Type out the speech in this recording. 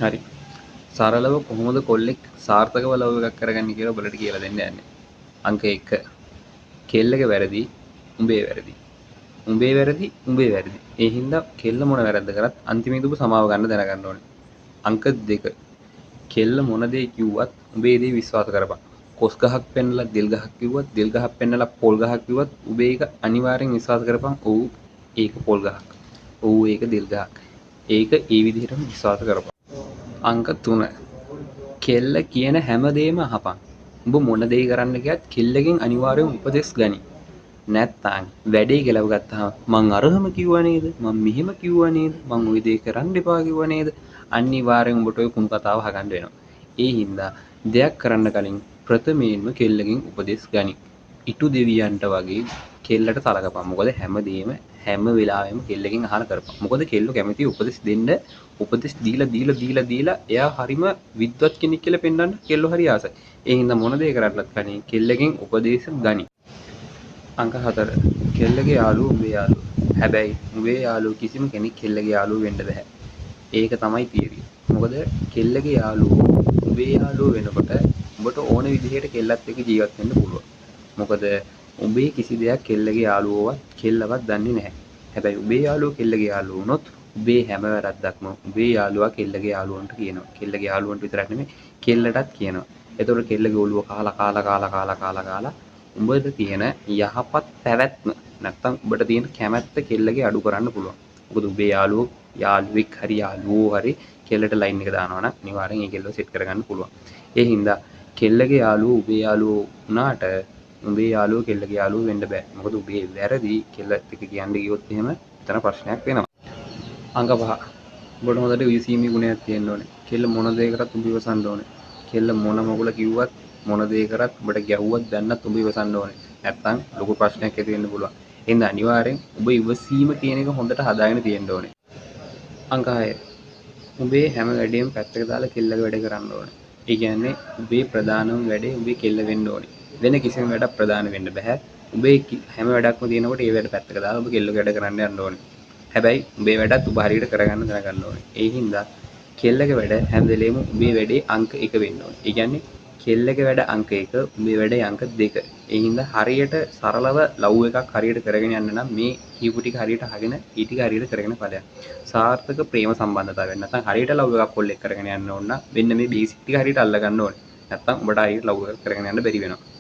හරි. සරලව කොහොමද කොල්ලෙක් සාර්ථකව ලව් එකක් කරගන්නේ කියලා ඔබලට කියලා දෙන්න යන්නේ. අංක 1. කෙල්ලගේ වැරදි උඹේ වැරදි. උඹේ වැරදි උඹේ වැරදි. ඒ හින්දා කෙල්ල මොන වැරද්ද කරත් අන්තිමේදී ඔබ සමාව ගන්න දැනගන්න ඕනේ. අංක 2. කෙල්ල මොන දේ කිව්වත් උඹේ දේ විශ්වාස කරපන්. කොස් ගහක් පෙන්නලා දෙල් ගහක් කිව්වත් දෙල් ගහක් පෙන්නලා පොල් ගහක් කිව්වත් උඹේ ඒක අනිවාර්යෙන් විශ්වාස කරපන්. ඔව් ඒක පොල් ගහක්. ඔව් ඒක දෙල් ගහක්. ඒක ඒ විදිහටම විශ්වාස කරපන්. අංක 3. කෙල්ල කියන හැම දෙයක්ම අහපන්. උඹ මොන දේ කරන්න ගියත් කෙල්ලගෙන් අනිවාර්යෙන් උපදෙස් ගනි. නැත්තම් වැඩේ කෙලව ගත්තාම මං අරහම කිව්වා නේද? මං මෙහෙම කිව්වා නේද? මං ওই දේ කරන්න එපා කිව්වා නේද? අනිවාර්යෙන් උඹට ඔය කුණු කතාව අහගන්න වෙනවා. ඒ හින්දා දෙයක් කරන්න කලින් ප්‍රථමයෙන්ම කෙල්ලගෙන් උපදෙස් ගනි. ඉටු දෙවියන්ට වගේ කෙල්ලට සලකපන්. මොකද හැමදේම හැම වෙලාවෙම කෙල්ලගෙන් අහලා කරපන්. මොකද කෙල්ලෝ කැමති උපදෙස් දෙන්න උපදෙස් දීලා එයා හරිම විද්වත් කෙනෙක් කියලා පෙන්වන්න කෙල්ලෝ හරි ආසයි. ඒ හින්දා මොන දේ කරන්නත් කලින් කෙල්ලගෙන් උපදේශ ගනි. අංක 4. කෙල්ලගේ යාළුවෝ උඹේ යාළුවෝ. හැබැයි උඹේ යාළුවෝ කිසිම කෙනෙක් කෙල්ලගේ යාළුවෝ වෙන්න බෑ. ඒක තමයි තියරිය. මොකද කෙල්ලගේ යාළුවෝ උඹේ යාළුවෝ වෙනකොට උඹට ඕන විදිහට කෙල්ලත් එක්ක ජීවත් වෙන්න පුළුවන්. මොකද උඹේ කිසි දෙයක් කෙල්ලගේ යාළුවෝවත් කෙල්ලවත් දන්නේ නැහැ. හැබැයි උඹේ යාළුවෝ කෙල්ලගේ යාළුවෝ වුණොත් උඹේ හැම වැරද්දක්ම උඹේ යාළුවා කෙල්ලගේ යාළුවන්ට කියනවා. කෙල්ලගේ යාළුවන්ට විතරක් නෙමෙයි කෙල්ලටත් කියනවා. එතකොට කෙල්ලගේ ඔළුව කාලා උඹට තියෙන යහපත් පැවැත්ම නැත්තම් උඹට තියෙන කැමැත්ත කෙල්ලගේ අඩු කරන්න පුළුවන්. මොකද උඹේ යාළුවෙක් හරි යාළුවෝ හරි කෙල්ලට ලයින් එක දානවා නම් අනිවාර්යෙන් ඒ කෙල්ලව සෙට් කරගන්න පුළුවන්. ඒ හින්දා කෙල්ලගේ යාළුවෝ උඹේ යාළුවෝ වුණාට උඹේ යාළුවෝ කෙල්ලගේ යාළුවෝ වෙන්න බෑ. මොකද උඹේ වැරදි කෙල්ලත් එක්ක කියන්න ගියොත් එහෙම එතන ප්‍රශ්නයක් වෙනවා. අංක 5. උඹට හොඳට විසීමේ ගුණයක් තියෙන්න ඕනේ. කෙල්ල මොන දේ කරත් උඹ ඉවසන්න ඕනේ. කෙල්ල මොන මොකල කිව්වත් මොන දේ කරත් උඹට ගැව්වත් දැන්නත් උඹ ඉවසන්න ඕනේ. නැත්තම් ලොකු ප්‍රශ්නයක් ඇති වෙන්න පුළුවන්. එහෙනම් අනිවාර්යෙන් උඹ ඉවසීම කියන එක හොඳට හදාගෙන තියෙන්න ඕනේ. අංක 6. උඹේ හැම වැඩේම පැත්තක දාලා කෙල්ලගේ වැඩේ කරන්න ඕනේ. ඒ කියන්නේ උඹේ ප්‍රධානම වැඩේ උඹේ කෙල්ල වෙන්න ඕනේ. වෙන කිසිම වැඩක් ප්‍රධාන වෙන්න බෑ. උඹේ හැම වැඩක්ම තියෙනකොට ඒ වැඩ පැත්තක දාලා උඹ කෙල්ලගේ වැඩ කරන්න යන්න ඕනේ. හැබැයි උඹේ වැඩත් උඹ හරියට කරගන්න දැනගන්න ඕනේ. ඒ හින්දා කෙල්ලගේ වැඩ හැම වෙලේම උඹේ වැඩේ අංක 1 වෙන්න ඕනේ. ඒ කියන්නේ කෙල්ලගේ වැඩ අංක 1 උඹේ වැඩේ අංක 2. ඒ හින්දා හරියට සරලව ලව් එකක් හරියට කරගෙන යන්න නම් මේ කියපු ටික හරියට අහගෙන ඊ ටික හරියට කරගෙන ඵලයක්. සාර්ථක ප්‍රේම සම්බන්ධතාවයක් නැත්නම් හරියට ලව් එකක් කොල්ලෙක් කරගෙන යන්න ඕන නම් මෙන්න මේ බේසික් ටික හරියට අල්ල ගන්න ඕනේ. නැත්නම් උඹට හරියට ලව් එකක් කරගෙන යන්න බැරි වෙනවා.